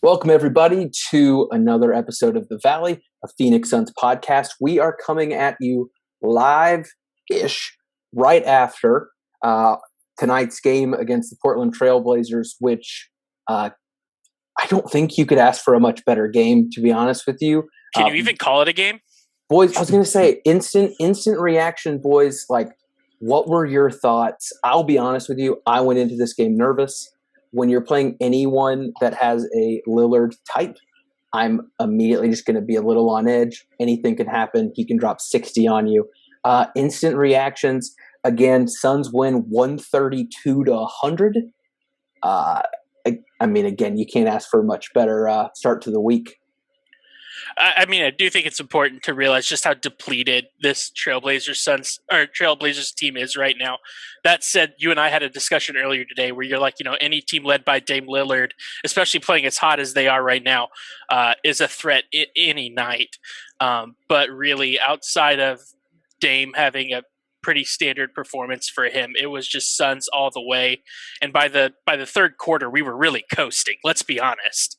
Welcome, everybody, to another episode of The Valley, a Phoenix Suns podcast. We are coming at you live-ish right after tonight's game against the Portland Trailblazers, which I don't think you could ask for a much better game, to be honest with you. Can you even call it a game? Boys, I was going to say, instant reaction, boys. Like, what were your thoughts? I'll be honest with you. I went into this game nervous. When you're playing anyone that has a Lillard type, I'm immediately just going to be a little on edge. Anything can happen. He can drop 60 on you. Instant reactions. Again, Suns win 132 to 100. I mean, again, you can't ask for a much better start to the week. I mean, I do think it's important to realize just how depleted this Trailblazers team is right now. That said, you and I had a discussion earlier today where you're like, any team led by Dame Lillard, especially playing as hot as they are right now, is a threat any night. But really, outside of Dame having a pretty standard performance for him, it was just Suns all the way. And by the third quarter, we were really coasting. Let's be honest.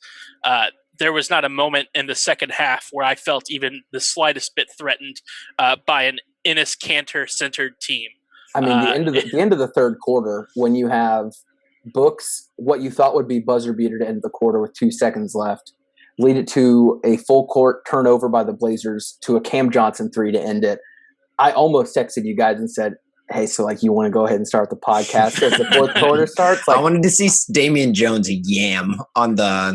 There was not a moment in the second half where I felt even the slightest bit threatened by an Enes Kanter-centered team. I mean, the end of the third quarter, when you have Books, what you thought would be buzzer beater to end the quarter with 2 seconds left, lead it to a full court turnover by the Blazers to a Cam Johnson three to end it. I almost texted you guys and said, hey, so you want to go ahead and start the podcast as the fourth quarter starts? I wanted to see Damian Jones yam on the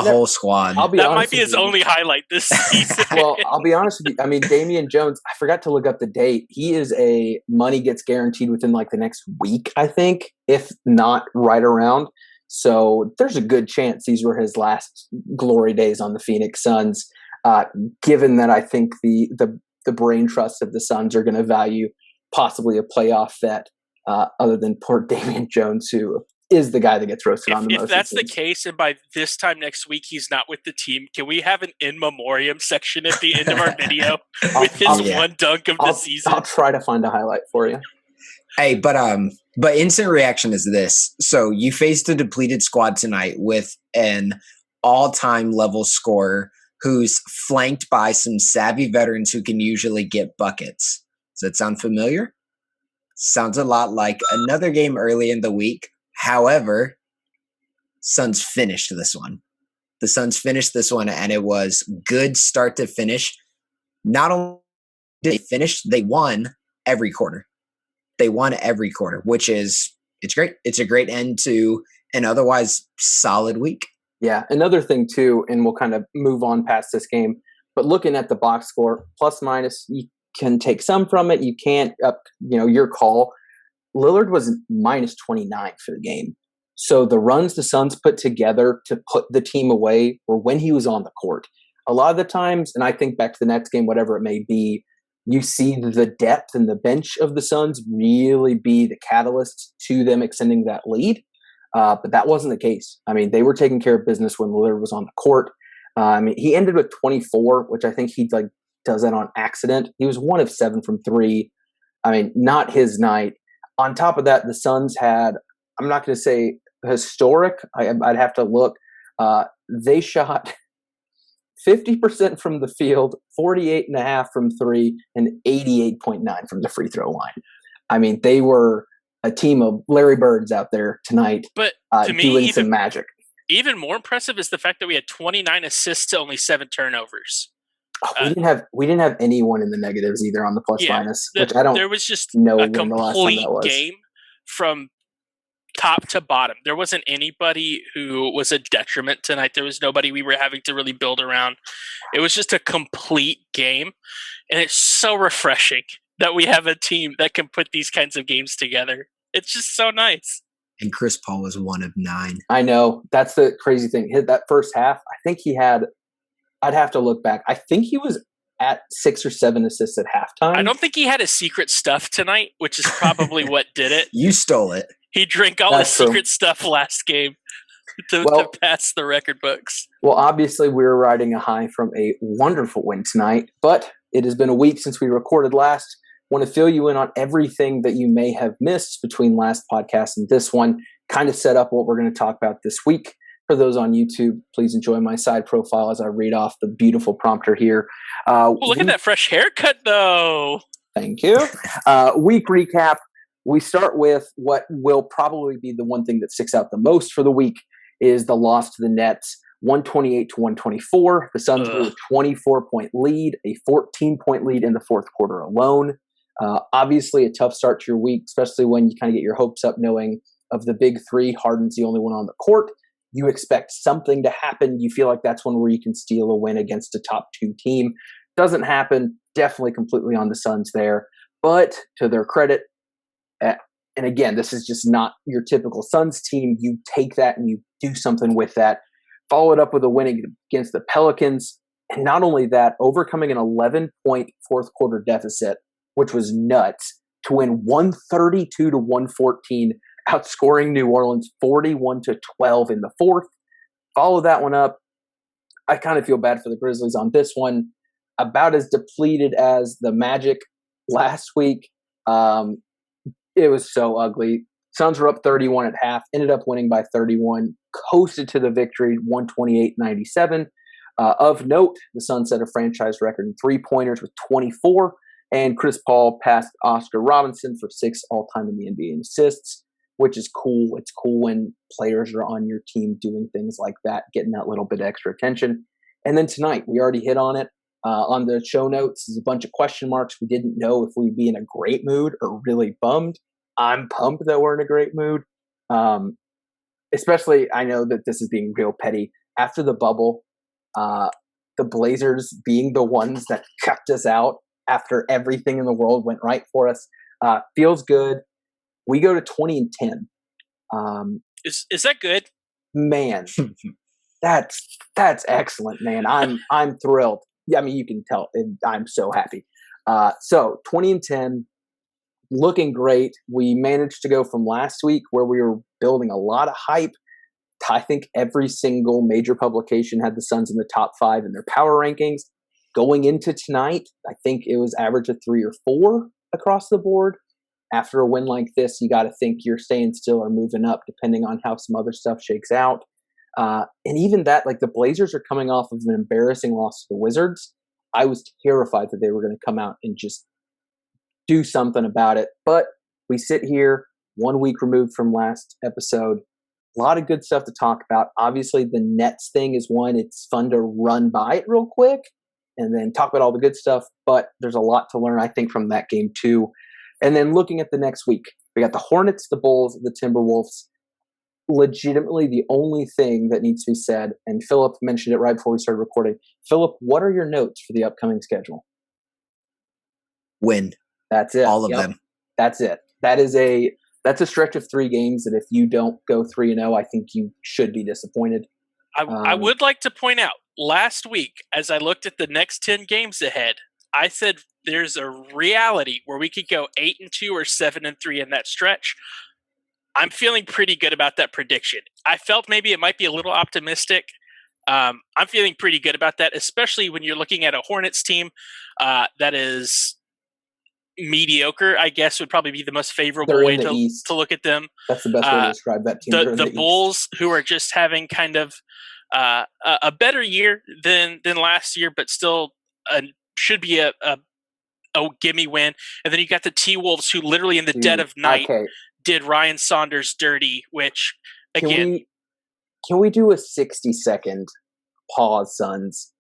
whole squad. That might be his only highlight this season. Well, I'll be honest with you. I mean, Damian Jones, I forgot to look up the date. He is a money gets guaranteed within the next week, I think, if not right around. So there's a good chance these were his last glory days on the Phoenix Suns, given that I think the brain trust of the Suns are going to value possibly a playoff vet other than poor Damian Jones, who is the guy that gets roasted on the most. If that's the case, and by this time next week he's not with the team, can we have an in memoriam section at the end of our video with his one dunk of the season? I'll try to find a highlight for you. Hey, but instant reaction is this. So you faced a depleted squad tonight with an all-time level scorer who's flanked by some savvy veterans who can usually get buckets. Does that sound familiar? Sounds a lot like another game early in the week. However, Suns finished this one. The Suns finished this one, and it was good start to finish. Not only did they finish, they won every quarter. They won every quarter, it's great. It's a great end to an otherwise solid week. Yeah, another thing too, and we'll kind of move on past this game, but looking at the box score, plus minus, you can take some from it. You can't, your call. Lillard was minus 29 for the game. So the runs the Suns put together to put the team away were when he was on the court. A lot of the times, and I think back to the next game, whatever it may be, you see the depth and the bench of the Suns really be the catalyst to them extending that lead. But that wasn't the case. I mean, they were taking care of business when Lillard was on the court. He ended with 24, which I think he does that on accident. He was 1 of 7 from 3. I mean, not his night. On top of that, the Suns had, I'm not going to say historic, I'd have to look. They shot 50% from the field, 48.5 from 3, and 88.9 from the free throw line. I mean, they were a team of Larry Birds out there tonight, but to me, doing some magic. Even more impressive is the fact that we had 29 assists to only 7 turnovers. We didn't have anyone in the negatives either on the plus minus, which I don't. There was just know a complete game from top to bottom. There wasn't anybody who was a detriment tonight. There was nobody we were having to really build around. It was just a complete game, and it's so refreshing that we have a team that can put these kinds of games together. It's just so nice. And Chris Paul was 1 of 9. I know. That's the crazy thing. That first half, I think he had. I'd have to look back. I think he was at 6 or 7 assists at halftime. I don't think he had his secret stuff tonight, which is probably what did it. You stole it. He drank all his secret stuff last game to pass the record books. Well, obviously, we're riding a high from a wonderful win tonight, but it has been a week since we recorded last. Want to fill you in on everything that you may have missed between last podcast and this one, kind of set up what we're going to talk about this week. For those on YouTube, please enjoy my side profile as I read off the beautiful prompter here. Look at that fresh haircut, though. Thank you. Week recap. We start with what will probably be the one thing that sticks out the most for the week is the loss to the Nets, 128 to 124. The Suns blew a 24-point lead, a 14-point lead in the fourth quarter alone. Obviously, a tough start to your week, especially when you kind of get your hopes up knowing of the big three. Harden's the only one on the court. You expect something to happen. You feel like that's one where you can steal a win against a top 2 team. Doesn't happen. Definitely completely on the Suns there. But to their credit, and again, this is just not your typical Suns team. You take that and you do something with that. Followed up with a win against the Pelicans. And not only that, overcoming an 11-point fourth quarter deficit, which was nuts, to win 132 to 114, outscoring New Orleans 41 to 12 in the fourth. Follow that one up. I kind of feel bad for the Grizzlies on this one. About as depleted as the Magic last week. It was so ugly. Suns were up 31 at half, ended up winning by 31, coasted to the victory, 128-97. Of note, the Suns set a franchise record in three-pointers with 24, and Chris Paul passed Oscar Robinson for 6th all-time in the NBA in assists, which is cool. It's cool when players are on your team doing things like that, getting that little bit extra attention. And then tonight, we already hit on it. On the show notes is a bunch of question marks. We didn't know if we'd be in a great mood or really bummed. I'm pumped that we're in a great mood. Especially, I know that this is being real petty. After the bubble, the Blazers being the ones that kept us out after everything in the world went right for us, feels good. We go to 20-10. Is that good? Man, that's excellent, man. I'm thrilled. Yeah, I mean, you can tell. I'm so happy. So 20-10, looking great. We managed to go from last week where we were building a lot of hype. I think every single major publication had the Suns in the top 5 in their power rankings. Going into tonight, I think it was average of 3 or 4 across the board. After a win like this, you got to think you're staying still or moving up, depending on how some other stuff shakes out. And even that, like the Blazers are coming off of an embarrassing loss to the Wizards. I was terrified that they were going to come out and just do something about it. But we sit here 1 week removed from last episode. A lot of good stuff to talk about. Obviously, the Nets thing is one. It's fun to run by it real quick and then talk about all the good stuff. But there's a lot to learn, I think, from that game too. And then looking at the next week, we got the Hornets, the Bulls, the Timberwolves. Legitimately the only thing that needs to be said, and Philip mentioned it right before we started recording. Philip, what are your notes for the upcoming schedule? Win. That's it. All of them. That's it. That's a stretch of 3 games that if you don't go 3-0, I think you should be disappointed. I would like to point out, last week, as I looked at the next 10 games ahead, I said there's a reality where we could go 8-2 or 7-3 in that stretch. I'm feeling pretty good about that prediction. I felt maybe it might be a little optimistic. I'm feeling pretty good about that, especially when you're looking at a Hornets team that is mediocre, I guess would probably be the most favorable way to look at them. That's the best way to describe that team. The Bulls, who are just having kind of a better year than last year, but still should be a gimme win. And then you got the T-Wolves, who literally in the dead of night did Ryan Saunders dirty, which, again... Can we do a 60-second pause, Suns,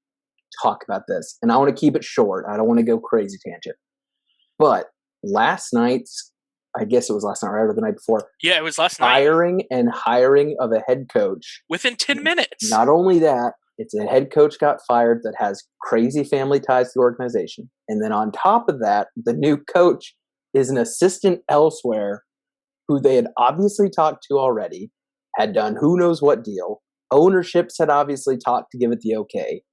talk about this? And I want to keep it short. I don't want to go crazy tangent. But last night's, I guess it was last night or the night before. Yeah, it was last night. Hiring of a head coach. Within 10 minutes. Not only that, it's a head coach got fired that has crazy family ties to the organization. And then on top of that, the new coach is an assistant elsewhere who they had obviously talked to already, had done who knows what deal. Ownerships had obviously talked to give it the okay.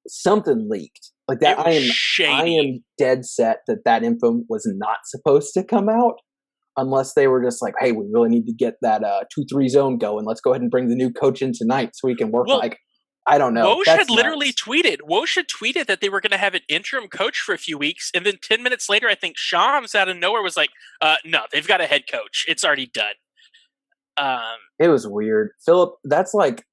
Something leaked. Like that, I am dead set that info was not supposed to come out unless they were just like, hey, we really need to get that 2-3 zone going. Let's go ahead and bring the new coach in tonight so we can work I don't know. Woj had literally tweeted. Woj had tweeted that they were going to have an interim coach for a few weeks, and then 10 minutes later, I think Shams out of nowhere was like, no, they've got a head coach. It's already done. It was weird. Philip, that's like,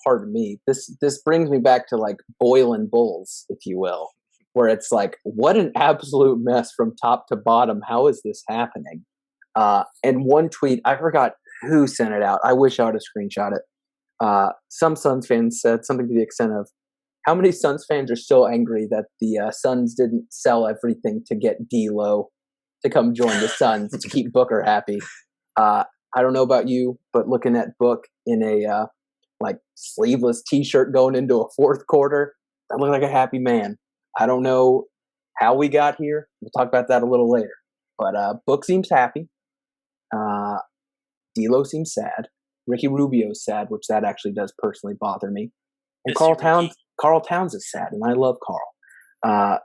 pardon me, this brings me back to like boiling bulls, if you will, where it's like, what an absolute mess from top to bottom. How is this happening? And one tweet, I forgot who sent it out. I wish I would have screenshot it. Some Suns fans said something to the extent of, how many Suns fans are still angry that the Suns didn't sell everything to get D'Lo to come join the Suns to keep Booker happy? I don't know about you, but looking at Book in a like sleeveless T-shirt going into a fourth quarter, that looked like a happy man. I don't know how we got here. We'll talk about that a little later. But Book seems happy. D'Lo seems sad. Ricky Rubio's sad, which that actually does personally bother me. And Carl Towns is sad, and I love Carl.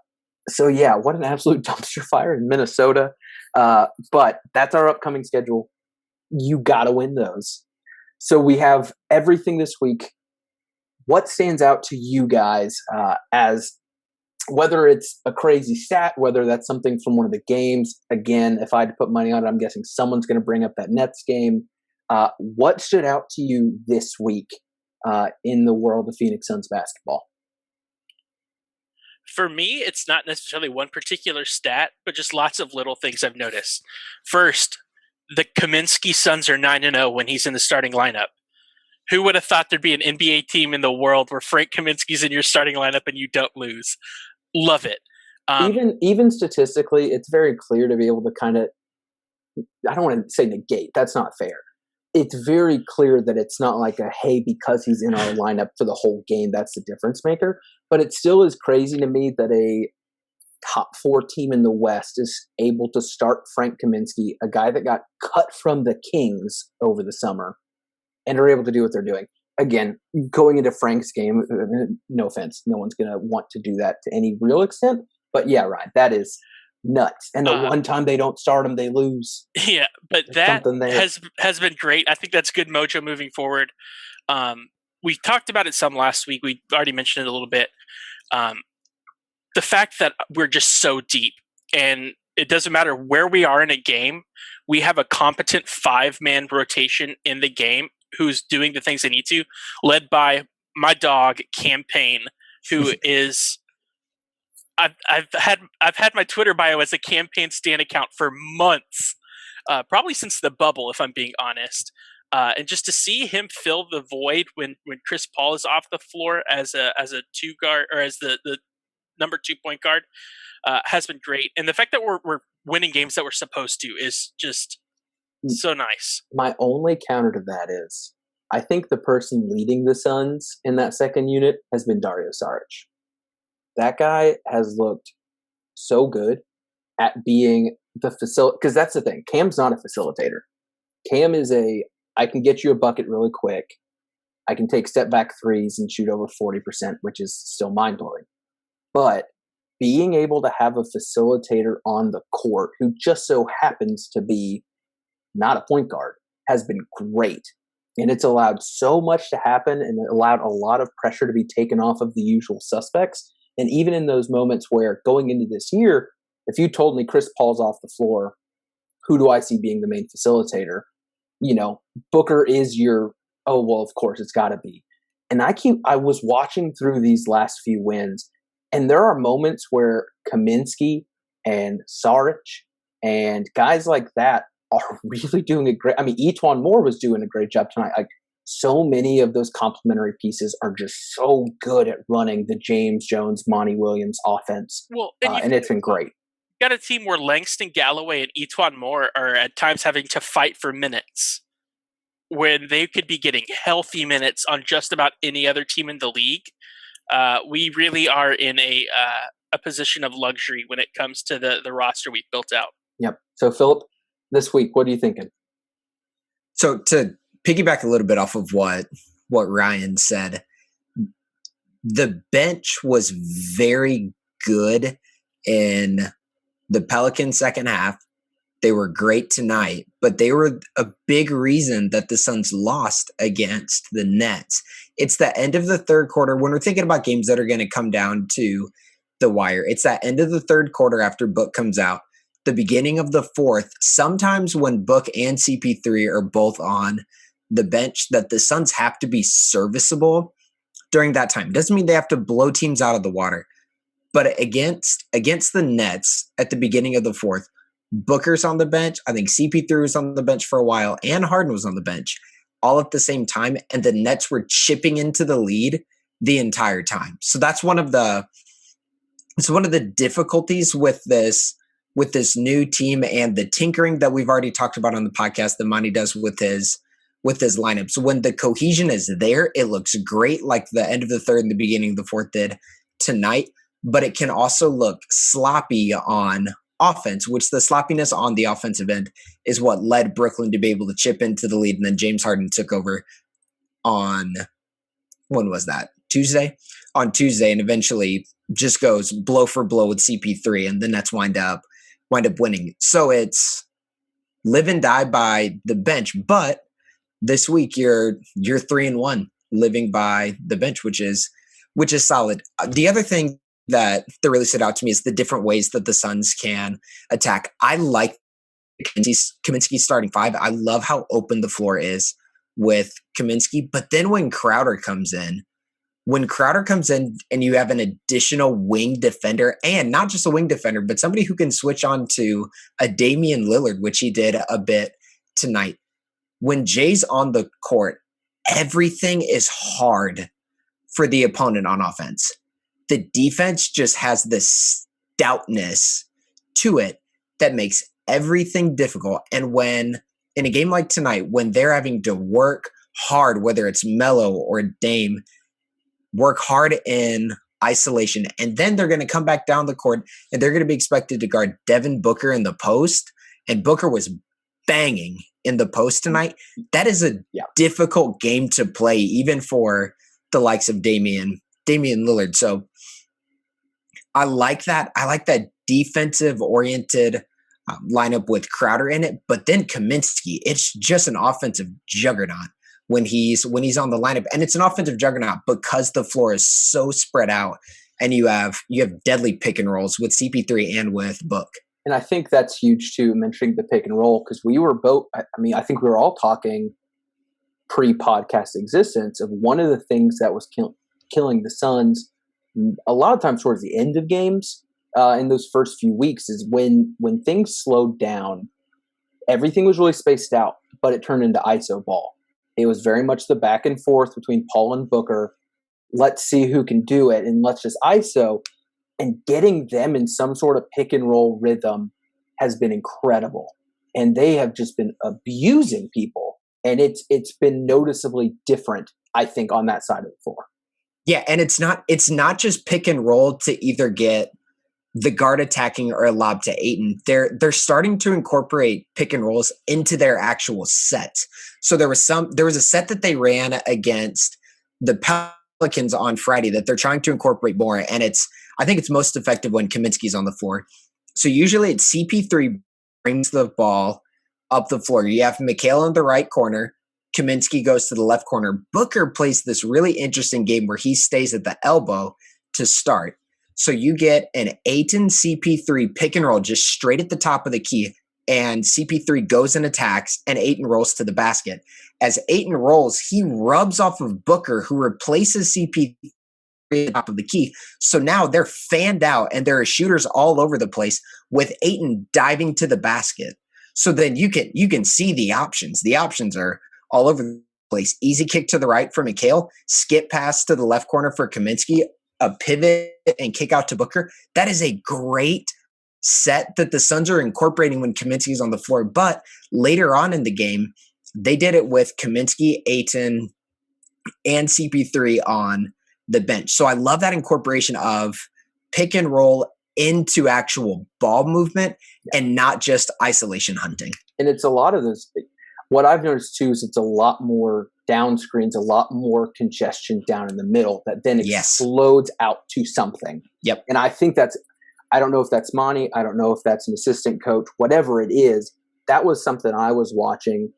So yeah, what an absolute dumpster fire in Minnesota. But that's our upcoming schedule. You got to win those. So we have everything this week. What stands out to you guys as whether it's a crazy stat, whether that's something from one of the games? Again, if I had to put money on it, I'm guessing someone's going to bring up that Nets game. What stood out to you this week in the world of Phoenix Suns basketball? For me, it's not necessarily one particular stat, but just lots of little things I've noticed. First, the Kaminsky Suns are 9-0 when he's in the starting lineup. Who would have thought there'd be an NBA team in the world where Frank Kaminsky's in your starting lineup and you don't lose? Love it. Even statistically, it's very clear to be able to kind of, I don't want to say negate, that's not fair. It's very clear that it's not like a, hey, because he's in our lineup for the whole game, that's the difference maker. But it still is crazy to me that a top 4 team in the West is able to start Frank Kaminsky, a guy that got cut from the Kings over the summer, and are able to do what they're doing. Again, going into Frank's game, no offense, no one's going to want to do that to any real extent. But yeah, Ryan, that is nuts. And the one time they don't start him, they lose. Yeah, but that has been great. I think that's good mojo moving forward. We talked about it some last week. We already mentioned it a little bit. The fact that we're just so deep, and it doesn't matter where we are in a game, we have a competent 5-man rotation in the game who's doing the things they need to, led by my dog Campaign, who is I've had my Twitter bio as a Campaign stan account for months, probably since the bubble, if I'm being honest. And just to see him fill the void when Chris Paul is off the floor as a 2 guard, or as the number 2 point guard, has been great. And the fact that we're winning games that we're supposed to is just so nice. My only counter to that is, I think the person leading the Suns in that second unit has been Darios Extension. That guy has looked so good at being the facilitator, because that's the thing. Cam's not a facilitator. Cam is I can get you a bucket really quick. I can take step back threes and shoot over 40%, which is still mind blowing. But being able to have a facilitator on the court who just so happens to be not a point guard has been great. And it's allowed so much to happen, and it allowed a lot of pressure to be taken off of the usual suspects. And even in those moments where going into this year, if you told me Chris Paul's off the floor, who do I see being the main facilitator? You know, Booker is your, oh, well, of course it's got to be. And I was watching through these last few wins, and there are moments where Kaminsky and Saric and guys like that are really doing a great, I mean, Etuan Moore was doing a great job tonight. Like, so many of those complementary pieces are just so good at running the James Jones, Monty Williams offense. Well, and it's been great. Got a team where Langston Galloway and Etuan Moore are at times having to fight for minutes when they could be getting healthy minutes on just about any other team in the league. We really are in a position of luxury when it comes to the roster we've built out. Yep. So, Philip, this week, what are you thinking? So, to piggyback a little bit off of what Ryan said, the bench was very good in the Pelicans second half. They were great tonight, but they were a big reason that the Suns lost against the Nets. It's the end of the third quarter when we're thinking about games that are going to come down to the wire. It's that end of the third quarter after Book comes out. the beginning of the fourth, sometimes when Book and CP3 are both on the bench, that the Suns have to be serviceable during that time. Doesn't mean they have to blow teams out of the water. But against the Nets at the beginning of the fourth, Booker's on the bench. I think CP3 was on the bench for a while, and Harden was on the bench all at the same time. And the Nets were chipping into the lead the entire time. So that's one of the difficulties with this new team and the tinkering that we've already talked about on the podcast that Monty does with his lineup. So when the cohesion is there, it looks great, like the end of the third and the beginning of the fourth did tonight. But it can also look sloppy on offense, which the sloppiness on the offensive end is what led Brooklyn to be able to chip into the lead. And then James Harden took over on, when was that? Tuesday? On Tuesday, and eventually just goes blow for blow with CP3, and the Nets wind up winning. So it's live and die by the bench. But this week you're 3-1 living by the bench, which is solid. The other thing that really stood out to me is the different ways that the Suns can attack. I like Kaminsky's starting five. I love how open the floor is with Kaminsky. But then when Crowder comes in and you have an additional wing defender, and not just a wing defender, but somebody who can switch on to a Damian Lillard, which he did a bit tonight. When Jay's on the court, everything is hard for the opponent on offense. The defense just has this stoutness to it that makes everything difficult. And when, in a game like tonight, when they're having to work hard, whether it's Melo or Dame, work hard in isolation, and then they're going to come back down the court and they're going to be expected to guard Devin Booker in the post, and Booker was banging in the post tonight. That is a difficult game to play, even for the likes of Damian Lillard. So I like that. I like that defensive-oriented lineup with Crowder in it. But then Kaminsky, it's just an offensive juggernaut when he's on the lineup, and it's an offensive juggernaut because the floor is so spread out, and you have deadly pick and rolls with CP3 and with Book. And I think that's huge too, mentioning the pick and roll, because we were both. I mean, I think we were all talking pre-podcast existence of one of the things that was killing the Suns a lot of times towards the end of games in those first few weeks is when things slowed down. Everything was really spaced out, but it turned into ISO ball. It was very much the back and forth between Paul and Booker. Let's see who can do it, and let's just ISO. And getting them in some sort of pick and roll rhythm has been incredible. And they have just been abusing people. And it's been noticeably different, I think, on that side of the floor. Yeah, and it's not just pick and roll to either get the guard attacking or a lob to Ayton. They're starting to incorporate pick and rolls into their actual sets. So there was a set that they ran against the Pelicans on Friday that they're trying to incorporate more, and I think it's most effective when Kaminsky's on the floor. So usually it's CP3 brings the ball up the floor. You have Mikhail in the right corner. Kaminsky goes to the left corner. Booker plays this really interesting game where he stays at the elbow to start. So you get an Ayton CP3 pick and roll just straight at the top of the key, and CP3 goes and attacks, and Ayton rolls to the basket. As Ayton rolls, he rubs off of Booker, who replaces CP3 at the top of the key. So now they're fanned out, and there are shooters all over the place with Ayton diving to the basket. So then you can see the options. The options are all over the place. Easy kick to the right for Mikhail, skip pass to the left corner for Kaminsky, a pivot and kick out to Booker. That is a great set that the Suns are incorporating when Kaminsky's on the floor. But later on in the game, they did it with Kaminsky, Ayton, and CP3 on the bench. So I love that incorporation of pick and roll into actual ball movement and not just isolation hunting. And it's a lot of those. What I've noticed too is it's a lot more down screens, a lot more congestion down in the middle that then explodes out to something. Yep. And I think I don't know if that's Monty. I don't know if that's an assistant coach, whatever it is. That was something I was watching,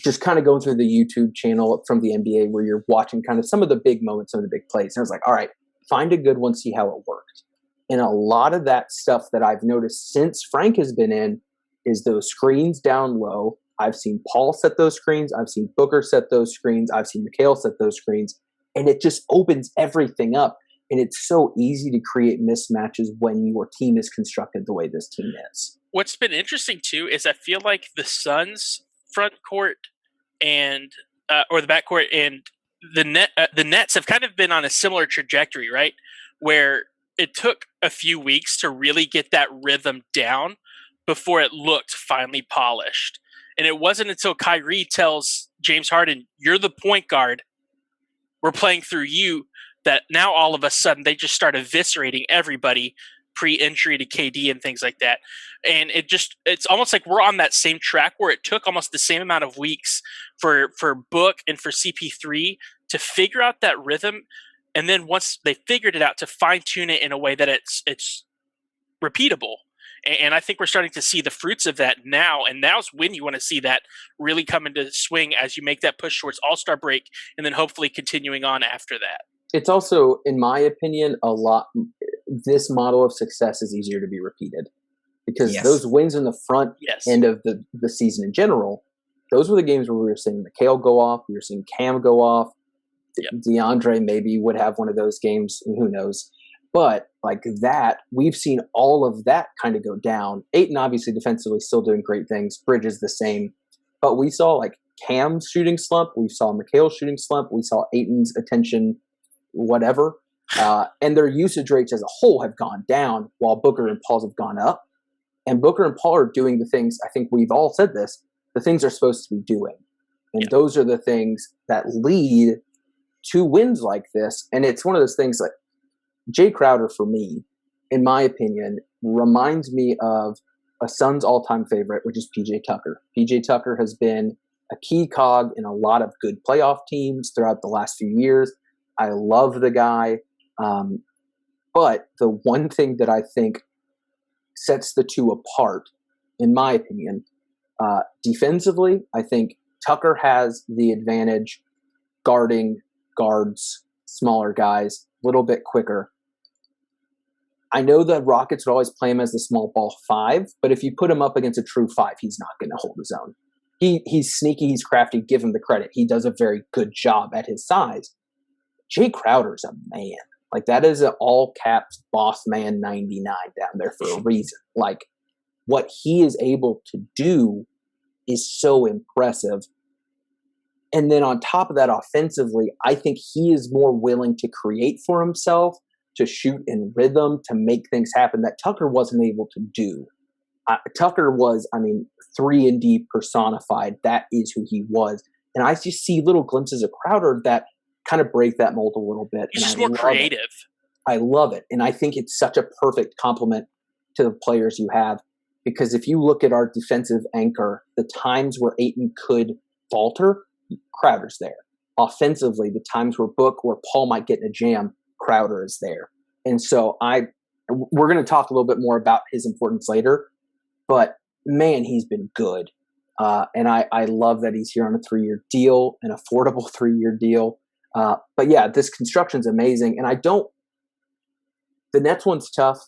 just kind of going through the YouTube channel from the NBA where you're watching kind of some of the big moments, some of the big plays. And I was like, all right, find a good one, see how it worked. And a lot of that stuff that I've noticed since Frank has been in is those screens down low. I've seen Paul set those screens. I've seen Booker set those screens. I've seen Mikhail set those screens. And it just opens everything up. And it's so easy to create mismatches when your team is constructed the way this team is. What's been interesting, too, is I feel like the Suns' front court and or the backcourt and the Nets have kind of been on a similar trajectory, right? Where it took a few weeks to really get that rhythm down before it looked finally polished. And it wasn't until Kyrie tells James Harden, "You're the point guard. We're playing through you," that now all of a sudden they just start eviscerating everybody pre-injury to KD and things like that. And it's almost like we're on that same track where it took almost the same amount of weeks for Book and for CP3 to figure out that rhythm. And then once they figured it out, to fine tune it in a way that it's repeatable. And I think we're starting to see the fruits of that now. And now's when you want to see that really come into swing as you make that push towards All-Star break and then hopefully continuing on after that. It's also, in my opinion, this model of success is easier to be repeated because those wins in the front end of the season in general, those were the games where we were seeing Mikhail go off, we were seeing Cam go off. DeAndre maybe would have one of those games, who knows. But like that, we've seen all of that kind of go down. Ayton obviously defensively still doing great things. Bridges the same. But we saw like Cam's shooting slump. We saw Mikhail's shooting slump. We saw Ayton's attention, whatever. And their usage rates as a whole have gone down while Booker and Paul's have gone up. And Booker and Paul are doing the things, I think we've all said this, the things they're supposed to be doing. And those are the things that lead to wins like this. And it's one of those things like Jay Crowder, for me, in my opinion, reminds me of a Suns all-time favorite, which is PJ Tucker. PJ Tucker has been a key cog in a lot of good playoff teams throughout the last few years. I love the guy. But the one thing that I think sets the two apart, in my opinion, defensively, I think Tucker has the advantage guarding guards, smaller guys, a little bit quicker. I know the Rockets would always play him as the small ball 5, but if you put him up against a true 5, he's not going to hold his own. He's sneaky, he's crafty, give him the credit. He does a very good job at his size. Jay Crowder's a man. Like, that is an all-caps boss man 99 down there for a reason. Like, what he is able to do is so impressive. And then on top of that, offensively, I think he is more willing to create for himself, to shoot in rhythm, to make things happen that Tucker wasn't able to do. Tucker was, 3-and-D personified. That is who he was. And I just see little glimpses of Crowder that kind of break that mold a little bit. He's just more creative. I love it. And I think it's such a perfect complement to the players you have. Because if you look at our defensive anchor, the times where Ayton could falter, Crowder's there. Offensively, the times where Book or Paul might get in a jam, Crowder is there. And so we're going to talk a little bit more about his importance later, but man, he's been good. And I love that he's here on a 3-year deal, an affordable 3-year deal. But yeah, this construction's amazing. And the Nets one's tough.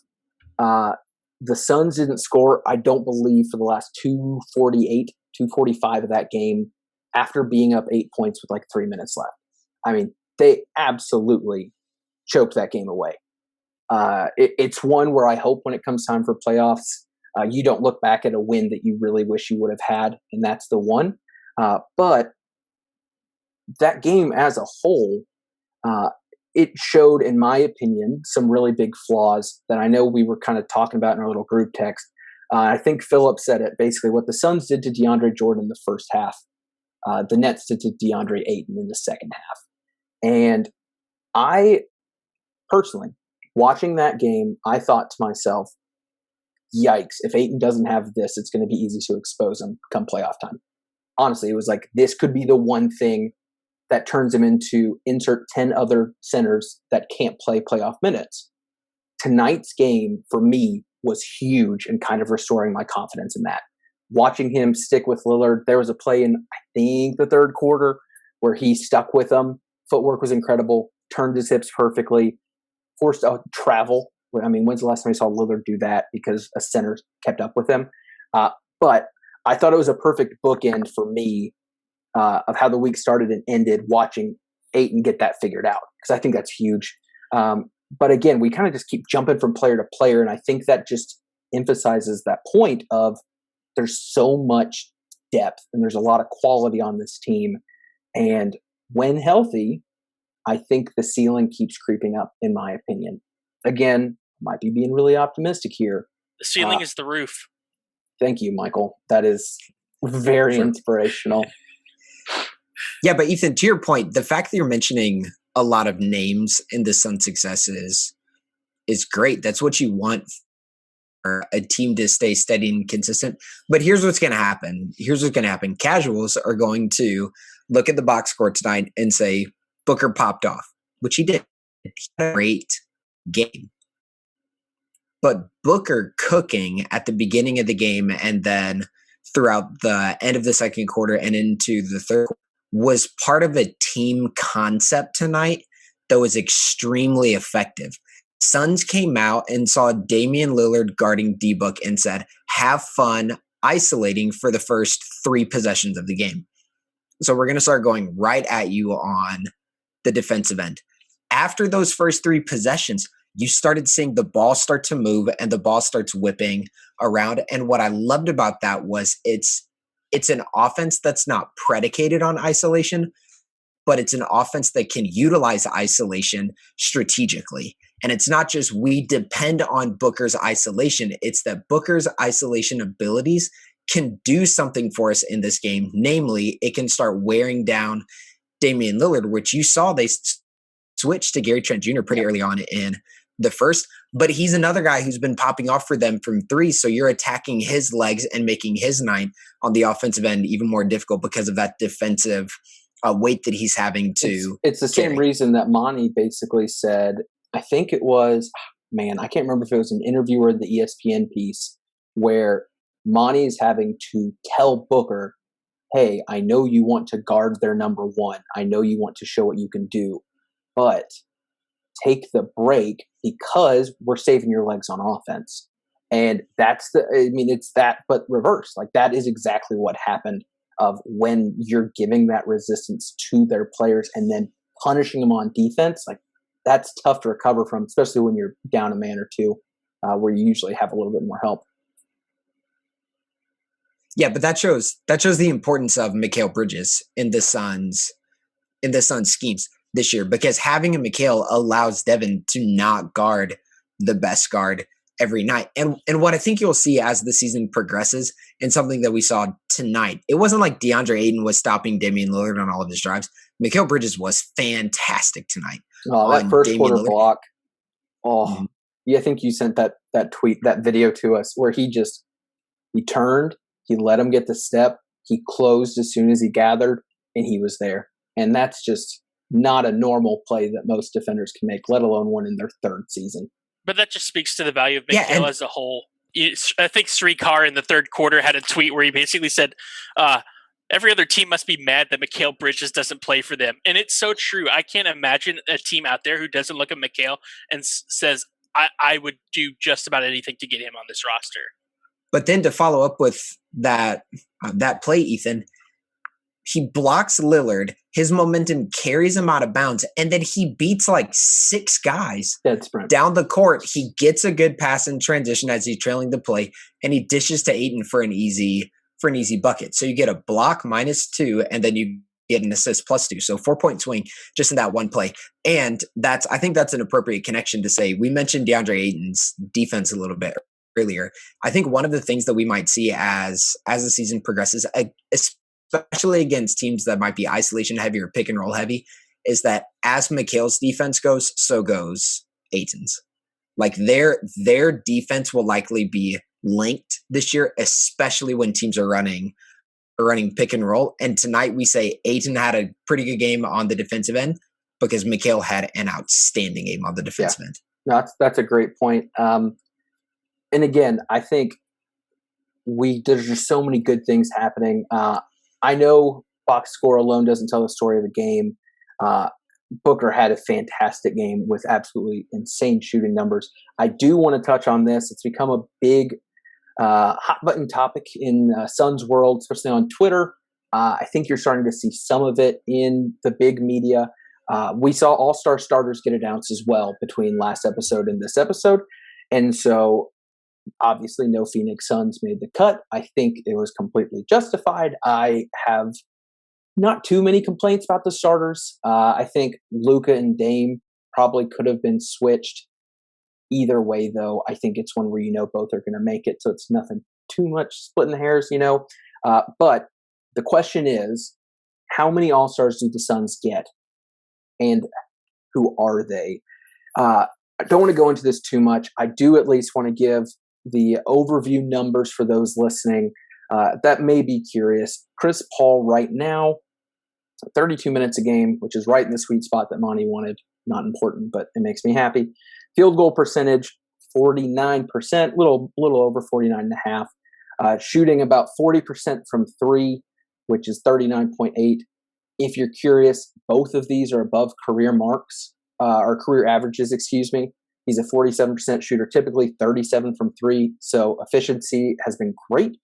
The Suns didn't score, I don't believe, for the last 245 of that game after being up 8 points with like 3 minutes left. They absolutely choked that game away. It's one where I hope when it comes time for playoffs, you don't look back at a win that you really wish you would have had, and that's the one. But that game as a whole, it showed, in my opinion, some really big flaws that I know we were kind of talking about in our little group text. I think Philip said it, basically what the Suns did to DeAndre Jordan in the first half, the Nets did to DeAndre Ayton in the second half. And I personally, watching that game, I thought to myself, yikes, if Ayton doesn't have this, it's going to be easy to expose him come playoff time. Honestly, it was like, this could be the one thing that turns him into insert 10 other centers that can't play playoff minutes. Tonight's game, for me, was huge in kind of restoring my confidence in that. Watching him stick with Lillard, there was a play in, I think, the third quarter where he stuck with him. Footwork was incredible, turned his hips perfectly, forced a travel I mean, when's the last time you saw Lillard do that because a center kept up with him? But I thought it was a perfect bookend for me of how the week started and ended, watching Ayton get that figured out, because I think that's huge. But again, we kind of just keep jumping from player to player, and I think that just emphasizes that point of there's so much depth and there's a lot of quality on this team. And when healthy, I think the ceiling keeps creeping up, in my opinion. Again, might be being really optimistic here. The ceiling is the roof. Thank you, Michael. That is very inspirational. Yeah, but Ethan, to your point, the fact that you're mentioning a lot of names in the Suns' successes is great. That's what you want for a team to stay steady and consistent. But here's what's going to happen. Casuals are going to look at the box score tonight and say, Booker popped off, which he did. He had a great game. But Booker cooking at the beginning of the game and then throughout the end of the second quarter and into the third quarter was part of a team concept tonight that was extremely effective. Suns came out and saw Damian Lillard guarding D-Book and said, have fun isolating for the first 3 possessions of the game. So we're going to start going right at you on the defensive end. After those first 3 possessions, you started seeing the ball start to move and the ball starts whipping around. And what I loved about that was it's an offense that's not predicated on isolation, but it's an offense that can utilize isolation strategically. And it's not just we depend on Booker's isolation, it's that Booker's isolation abilities can do something for us in this game. Namely, it can start wearing down Damian Lillard, which you saw they switched to Gary Trent Jr. pretty early on in the first, but he's another guy who's been popping off for them from 3. So you're attacking his legs and making his night on the offensive end even more difficult because of that defensive weight that he's having to. It's the same reason that Monty basically said, I think it was, I can't remember if it was an interview or the ESPN piece where Monty is having to tell Booker, hey, I know you want to guard their number 1. I know you want to show what you can do, but take the break because we're saving your legs on offense. And it's that, but reverse. Like that is exactly what happened of when you're giving that resistance to their players and then punishing them on defense. Like that's tough to recover from, especially when you're down a man or 2, where you usually have a little bit more help. Yeah, but that shows the importance of Mikhail Bridges in the Suns schemes this year, because having a Mikhail allows Devin to not guard the best guard every night. And what I think you'll see as the season progresses, and something that we saw tonight, it wasn't like DeAndre Ayton was stopping Damian Lillard on all of his drives. Mikhail Bridges was fantastic tonight. Oh, that first quarter block. Oh, yeah, I think you sent that tweet, that video to us where he turned, he let him get the step, he closed as soon as he gathered, and he was there. And that's just not a normal play that most defenders can make, let alone one in their 3rd season. But that just speaks to the value of Mikhail as a whole. I think Srikar in the 3rd quarter had a tweet where he basically said, every other team must be mad that Mikhail Bridges doesn't play for them. And it's so true. I can't imagine a team out there who doesn't look at Mikhail and says, I would do just about anything to get him on this roster. But then to follow up with that play, Ethan, he blocks Lillard, his momentum carries him out of bounds, and then he beats like 6 guys down the court. He gets a good pass in transition as he's trailing the play, and he dishes to Ayton for an easy bucket. So you get a block -2, and then you get an assist +2. So 4-point swing just in that one play. And I think that's an appropriate connection to say. We mentioned DeAndre Ayton's defense a little bit earlier. I think one of the things that we might see as the season progresses, especially against teams that might be isolation heavy or pick and roll heavy, is that as Mikhail's defense goes, so goes Ayton's. Like their defense will likely be linked this year, especially when teams are running pick and roll. And tonight we say Ayton had a pretty good game on the defensive end because Mikhail had an outstanding game on the defensive end. No, that's a great point. And again, I think there's just so many good things happening. I know box score alone doesn't tell the story of a game. Booker had a fantastic game with absolutely insane shooting numbers. I do want to touch on this. It's become a big hot button topic in Suns world, especially on Twitter. I think you're starting to see some of it in the big media. We saw all-star starters get announced as well between last episode and this episode. And so obviously no Phoenix Suns made the cut. I think it was completely justified. I have not too many complaints about the starters. I think Luka and Dame probably could have been switched. Either way, though, I think it's one where both are going to make it, so it's nothing too much splitting hairs, But the question is, how many All-Stars do the Suns get, and who are they? I don't want to go into this too much. I do at least want to give the overview numbers for those listening that may be curious. Chris Paul right now, 32 minutes a game, which is right in the sweet spot that Monty wanted. Not important, but it makes me happy. Field goal percentage, 49%, little over 49.5. Shooting about 40% from three, which is 39.8. If you're curious, both of these are above career marks, or career averages, excuse me. He's a 47% shooter, typically 37 from three, so efficiency has been great.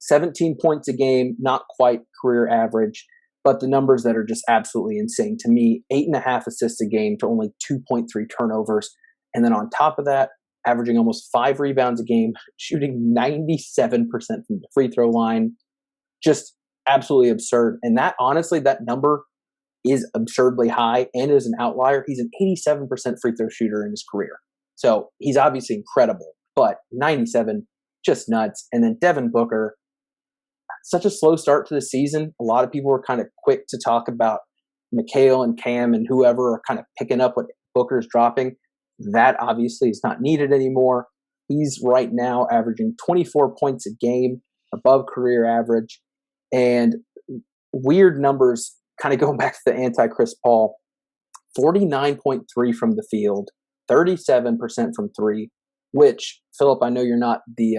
17 points a game, not quite career average, but the numbers that are just absolutely insane to me, 8.5 assists a game to only 2.3 turnovers. And then on top of that, averaging almost 5 rebounds a game, shooting 97% from the free throw line. Just absolutely absurd. And that, honestly, that number is absurdly high and is an outlier. He's an 87% free throw shooter in his career. So he's obviously incredible, but 97, just nuts. And then Devin Booker, such a slow start to the season. A lot of people were kind of quick to talk about Mikhail and Cam and whoever are kind of picking up what Booker's dropping. That obviously is not needed anymore. He's right now averaging 24 points a game, above career average. And weird numbers, kind of going back to the anti-Chris Paul, 49.3 from the field, 37% from three, which, Philip, I know you're not the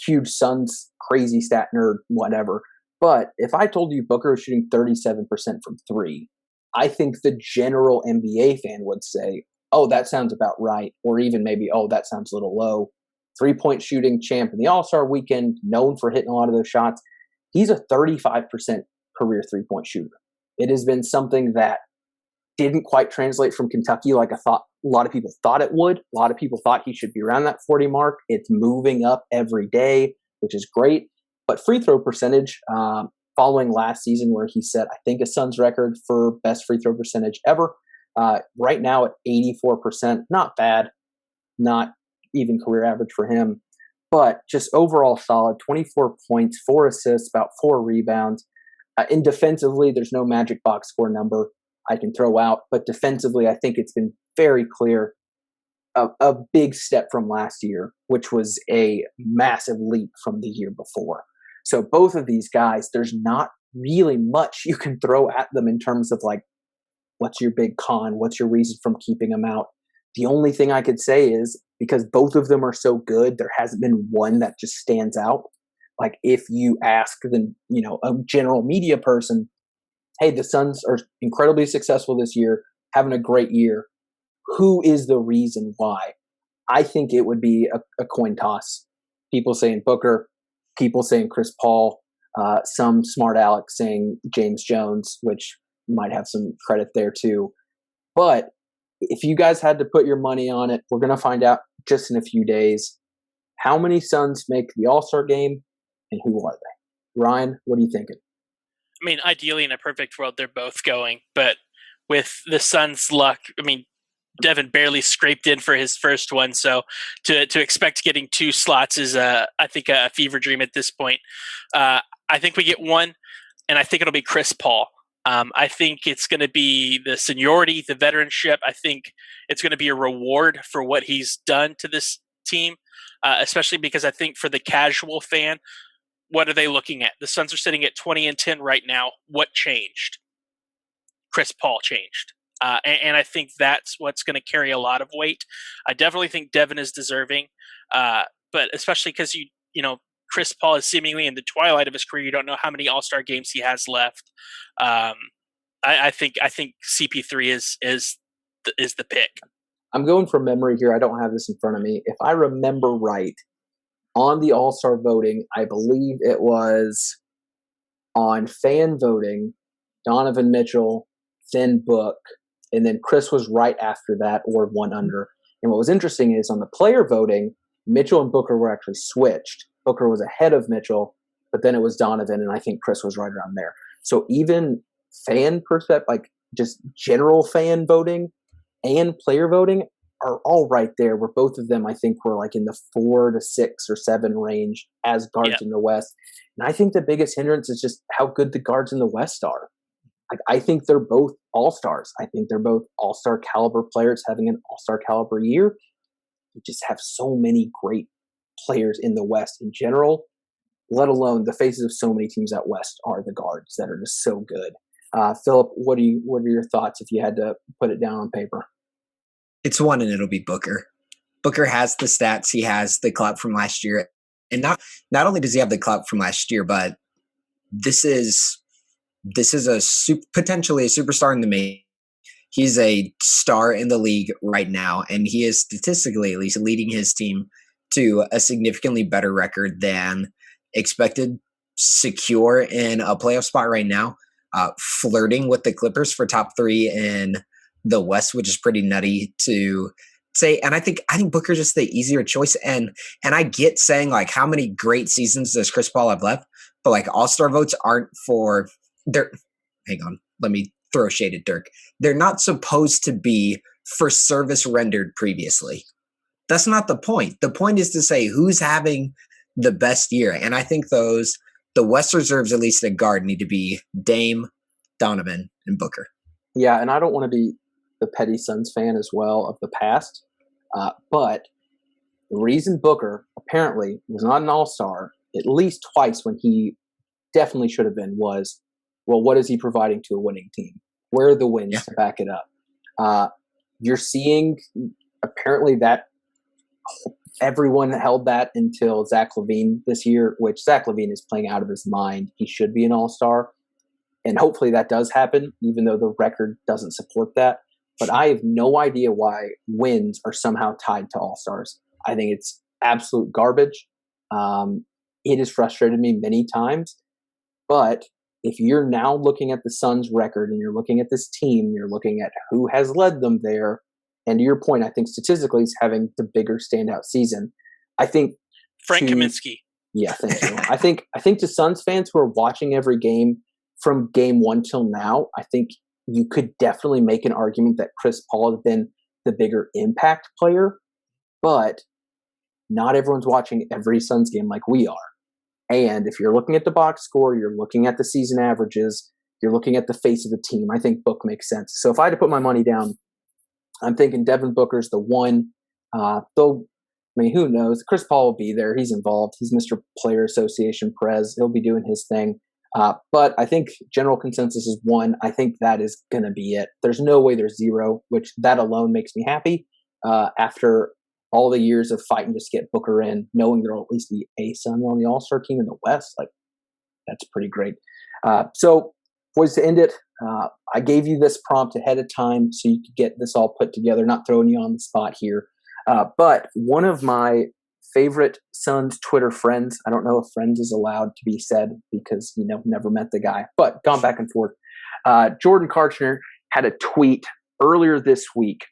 huge Suns crazy stat nerd, whatever. But if I told you Booker is shooting 37% from three, I think the general NBA fan would say, oh, that sounds about right. Or even maybe, oh, that sounds a little low. 3-point shooting champ in the All-Star weekend, known for hitting a lot of those shots. He's a 35% career 3-point shooter. It has been something that didn't quite translate from Kentucky like a lot of people thought it would. A lot of people thought he should be around that 40 mark. It's moving up every day, which is great. But free throw percentage, following last season where he set, I think, a Suns record for best free throw percentage ever, right now at 84%. Not bad. Not even career average for him. But just overall solid, 24 points, 4 assists, about 4 rebounds. And defensively, there's no magic box score number I can throw out. But defensively, I think it's been very clear a big step from last year, which was a massive leap from the year before. So both of these guys, there's not really much you can throw at them in terms of like, what's your big con? What's your reason from keeping them out? The only thing I could say is because both of them are so good, there hasn't been one that just stands out. Like if you ask the, a general media person, hey, the Suns are incredibly successful this year, having a great year. Who is the reason why? I think it would be a coin toss. People saying Booker, people saying Chris Paul, some smart Alex saying James Jones, which might have some credit there too. But if you guys had to put your money on it, we're going to find out just in a few days how many Suns make the All-Star game and who are they? Ryan, what are you thinking? I mean, ideally in a perfect world, they're both going, but with the Suns' luck, I mean, Devin barely scraped in for his first one, so to expect getting 2 slots is, I think, a fever dream at this point. I think we get one, and I think it'll be Chris Paul. I think it's going to be the seniority, the veteranship. I think it's going to be a reward for what he's done to this team, especially because I think for the casual fan, what are they looking at? The Suns are sitting at 20-10 right now. What changed? Chris Paul changed. And I think that's what's going to carry a lot of weight. I definitely think Devin is deserving, but especially because Chris Paul is seemingly in the twilight of his career. You don't know how many All-Star games he has left. I think CP3 is the pick. I'm going from memory here. I don't have this in front of me. If I remember right, on the All-Star voting, I believe it was on fan voting, Donovan Mitchell, then Book, and then Chris was right after that or one under. And what was interesting is on the player voting, Mitchell and Booker were actually switched. Booker was ahead of Mitchell, but then it was Donovan, and I think Chris was right around there. So even fan perspective, like just general fan voting and player voting are all right there, where both of them I think were like in the 4 to 6 or 7 range as guards in the West. And I think the biggest hindrance is just how good the guards in the West are. Like, I think they're both all-stars. I think they're both all-star caliber players having an all-star caliber year. We just have so many great players in the West in general, let alone the faces of so many teams out West are the guards that are just so good. Philip, what are your thoughts if you had to put it down on paper? It's one, and it'll be Booker. Booker has the stats. He has the clout from last year. And not only does he have the clout from last year, but this is potentially a superstar in the making. He's a star in the league right now, and he is statistically at least leading his team to a significantly better record than expected, secure in a playoff spot right now, flirting with the Clippers for top 3 in the West, which is pretty nutty to say. And I think Booker's just the easier choice. And I get saying, like, how many great seasons does Chris Paul have left? But like, all-star votes aren't for hang on, let me throw shade at Dirk. They're not supposed to be for service rendered previously. That's not the point. The point is to say who's having the best year. And I think the West reserves, at least at guard, need to be Dame, Donovan, and Booker. Yeah, and I don't want to be the petty Suns fan as well of the past, but the reason Booker apparently was not an all-star at least twice when he definitely should have been was, well, what is he providing to a winning team? Where are the wins to back it up? You're seeing apparently that everyone held that until Zach LaVine this year, which Zach LaVine is playing out of his mind. He should be an all-star. And hopefully that does happen, even though the record doesn't support that. But I have no idea why wins are somehow tied to all-stars. I think it's absolute garbage. It has frustrated me many times. But if you're now looking at the Suns' record and you're looking at this team, you're looking at who has led them there, and to your point, I think statistically he's having the bigger standout season. I think Frank Kaminsky. Yeah, thank you. I think to Suns fans who are watching every game from game 1 till now, I think you could definitely make an argument that Chris Paul has been the bigger impact player, but not everyone's watching every Suns game like we are. And if you're looking at the box score, you're looking at the season averages, you're looking at the face of the team, I think Book makes sense. So if I had to put my money down, I'm thinking Devin Booker's the one. Though, I mean, who knows? Chris Paul will be there. He's involved. He's Mr. Player Association Prez. He'll be doing his thing. But I think general consensus is 1. I think that is going to be it. There's no way there's 0, which that alone makes me happy. After all the years of fighting just to get Booker in, knowing there'll at least be a Sun on the All-Star team in the West, like, that's pretty great. So, boys, to end it, I gave you this prompt ahead of time so you could get this all put together, not throwing you on the spot here. But one of my favorite Suns Twitter friends, I don't know if friends is allowed to be said because, never met the guy, but gone back and forth. Jordan Karchner had a tweet earlier this week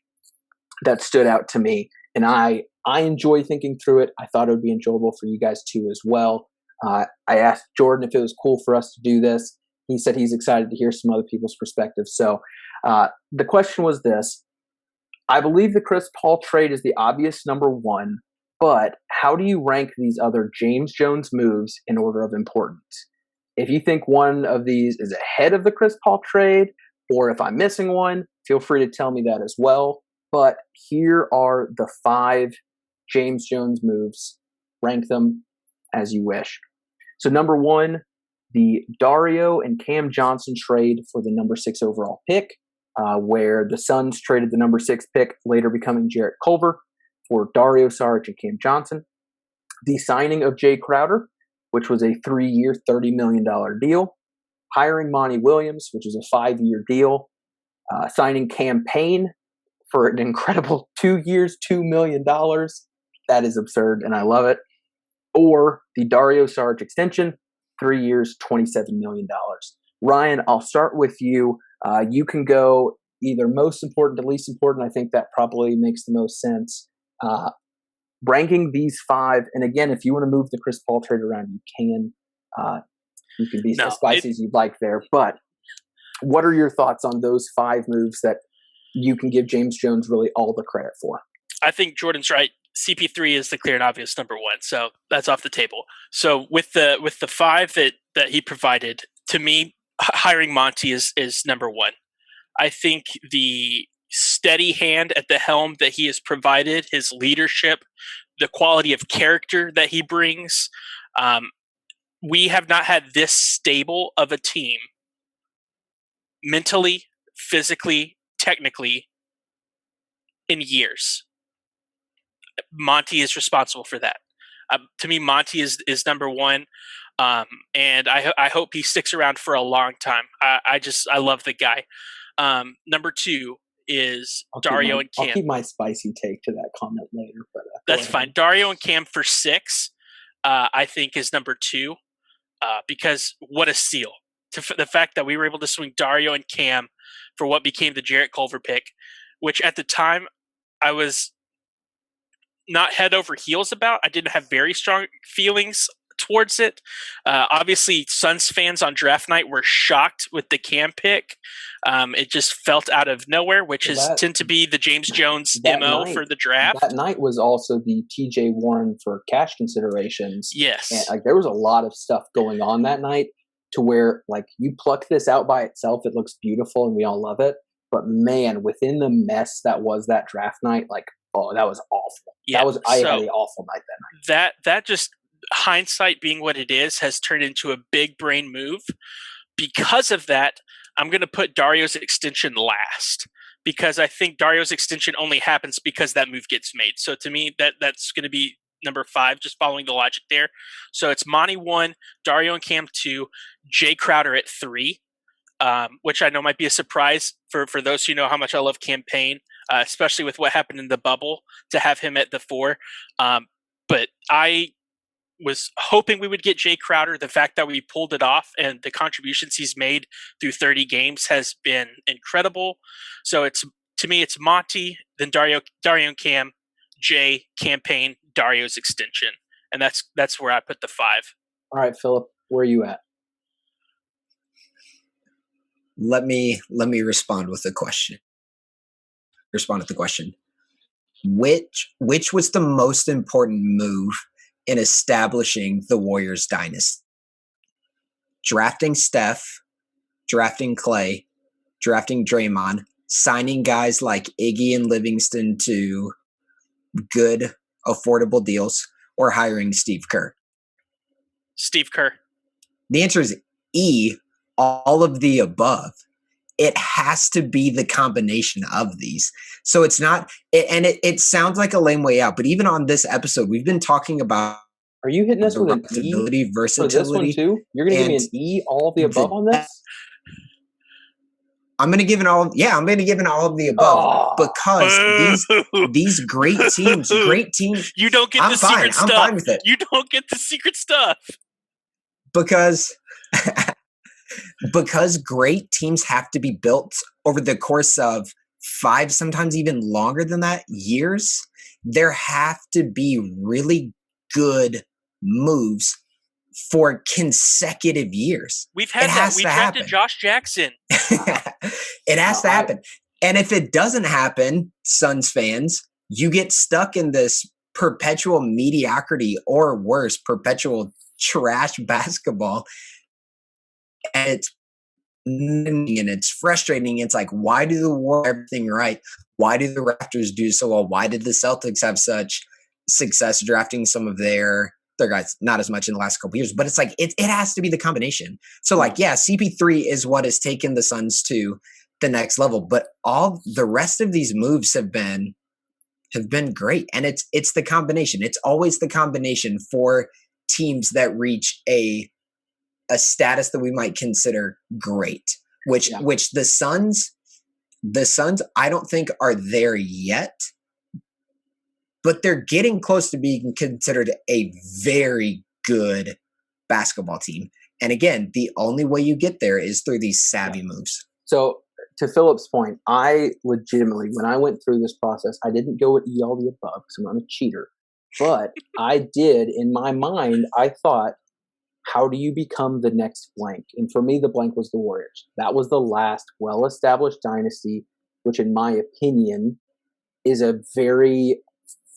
that stood out to me, and I enjoy thinking through it. I thought it would be enjoyable for you guys too as well. I asked Jordan if it was cool for us to do this. He said he's excited to hear some other people's perspectives. So the question was this. I believe the Chris Paul trade is the obvious number 1, but how do you rank these other James Jones moves in order of importance? If you think one of these is ahead of the Chris Paul trade, or if I'm missing one, feel free to tell me that as well. But here are the 5 James Jones moves. Rank them as you wish. So number 1, the Dario and Cam Johnson trade for the number 6 overall pick, where the Suns traded the number 6 pick, later becoming Jarrett Culver, for Dario Saric and Cam Johnson. The signing of Jay Crowder, which was a 3-year, $30 million deal. hiring Monty Williams, which is a 5-year deal, signing campaign for an incredible 2 years, $2 million. That is absurd, and I love it. Or the Darios extension, 3 years, $27 million. Ryan, I'll start with you. You can go either most important to least important. I think that probably makes the most sense. Ranking these 5, and again, if you want to move the Chris Paul trade around, you can. You can be as spicy as you'd like there. But what are your thoughts on those 5 moves that you can give James Jones really all the credit for? I think Jordan's right. CP3 is the clear and obvious number 1, so that's off the table. So with the 5 that he provided, to me, hiring Monty is number 1. I think the steady hand at the helm that he has provided, his leadership, the quality of character that he brings, we have not had this stable of a team mentally, physically, technically in years. Monty is responsible for that. To me, Monty is number 1, and I hope he sticks around for a long time. I love the guy. Number 2 is Dario and Cam. I'll keep my spicy take to that comment later, but that's fine. Dario and Cam for 6, I think is number 2, because what a steal! The fact that we were able to swing Dario and Cam for what became the Jarrett Culver pick, which at the time I was not head over heels about. I didn't have very strong feelings towards it. Obviously, Suns fans on draft night were shocked with the Cam pick. It just felt out of nowhere, which tend to be the James Jones MO for the draft. That night was also the TJ Warren for cash considerations. Yes. And, there was a lot of stuff going on that night to where, you pluck this out by itself, it looks beautiful and we all love it. But man, within the mess that was that draft night, that was awful. Yeah, I had an awful night that night. That just, hindsight being what it is, has turned into a big brain move. Because of that, I'm going to put Darios Extension last, because I think Darios Extension only happens because that move gets made. So to me, that's going to be number 5, just following the logic there. So it's Monty 1, Dario and Cam 2, Jay Crowder at 3, which I know might be a surprise for those who know how much I love campaign, especially with what happened in the bubble, to have him at the 4. But I was hoping we would get Jay Crowder. The fact that we pulled it off and the contributions he's made through 30 games has been incredible. So to me, it's Monty, then Dario and Cam, Jay, campaign, Dario's extension. And that's where I put the 5. All right, Philip, where are you at? Let me respond with a question. Which was the most important move in establishing the Warriors dynasty? Drafting Steph, drafting Clay, drafting Draymond, signing guys like Iggy and Livingston to good, affordable deals, or hiring Steve Kerr? Steve Kerr. The answer is E, all of the above. It has to be the combination of these. So it's not, it sounds like a lame way out, but even on this episode, we've been talking about. Are you hitting us with an E versatility for this one too? You're going to give me an E, all of the above on this? I'm going to give it all. Yeah, I'm going to give it all of the above because these great teams. You don't get the secret stuff. I'm fine with it. You don't get the secret stuff because great teams have to be built over the course of 5, sometimes even longer than that, years. There have to be really good moves for consecutive years. We've had that. We drafted Josh Jackson. It has to happen. And if it doesn't happen, Suns fans, you get stuck in this perpetual mediocrity, or worse, perpetual trash basketball. And it's frustrating. It's like, why do the Warriors everything right? Why do the Raptors do so well? Why did the Celtics have such success drafting some of their guys? Not as much in the last couple of years, but it's like it has to be the combination. So CP3 is what has taken the Suns to the next level, but all the rest of these moves have been great, and it's the combination. It's always the combination for teams that reach a a status that we might consider great, which the Suns, I don't think are there yet, but they're getting close to being considered a very good basketball team. And again, the only way you get there is through these savvy moves. So to Philip's point, I legitimately, when I went through this process, I didn't go with all the above because I'm not a cheater. But I did, in my mind, I thought, how do you become the next blank? And for me, the blank was the Warriors. That was the last well-established dynasty, which in my opinion is a very,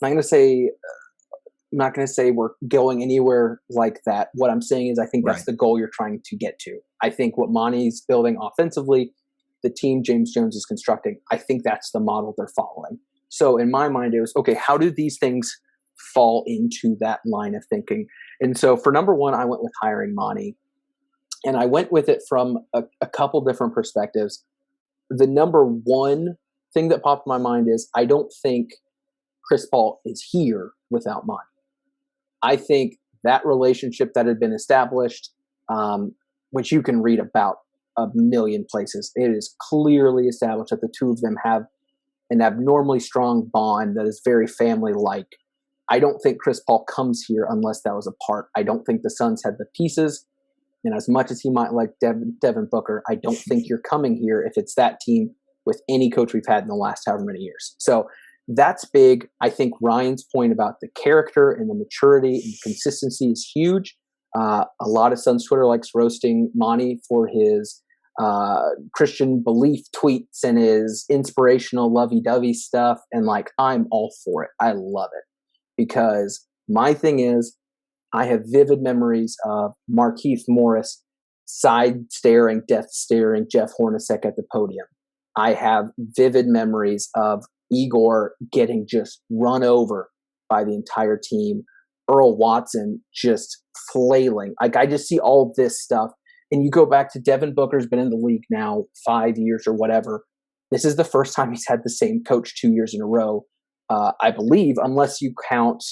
I'm not going to say we're going anywhere like that. What I'm saying is I think that's the goal you're trying to get to. I think what Monty's building offensively, the team James Jones is constructing, I think that's the model they're following. So in my mind, it was, okay, how do these things fall into that line of thinking? And so for number one, I went with hiring Monty. And I went with it from a couple different perspectives. The number one thing that popped in my mind is I don't think Chris Paul is here without Monty. I think that relationship that had been established, which you can read about a million places, it is clearly established that the two of them have an abnormally strong bond that is very family-like. I don't think Chris Paul comes here unless that was a part. I don't think the Suns had the pieces. And as much as he might like Devin Booker, I don't think you're coming here if it's that team with any coach we've had in the last however many years. So that's big. I think Ryan's point about the character and the maturity and consistency is huge. A lot of Suns Twitter likes roasting Monty for his Christian belief tweets and his inspirational lovey-dovey stuff. And like, I'm all for it. I love it. Because my thing is, I have vivid memories of Markieff Morris side staring, death staring Jeff Hornacek at the podium. I have vivid memories of Igor getting just run over by the entire team. Earl Watson just flailing. Like, I just see all this stuff. And you go back to Devin Booker's been in the league now 5 years or whatever. This is the first time he's had the same coach 2 years in a row. I believe, unless you count,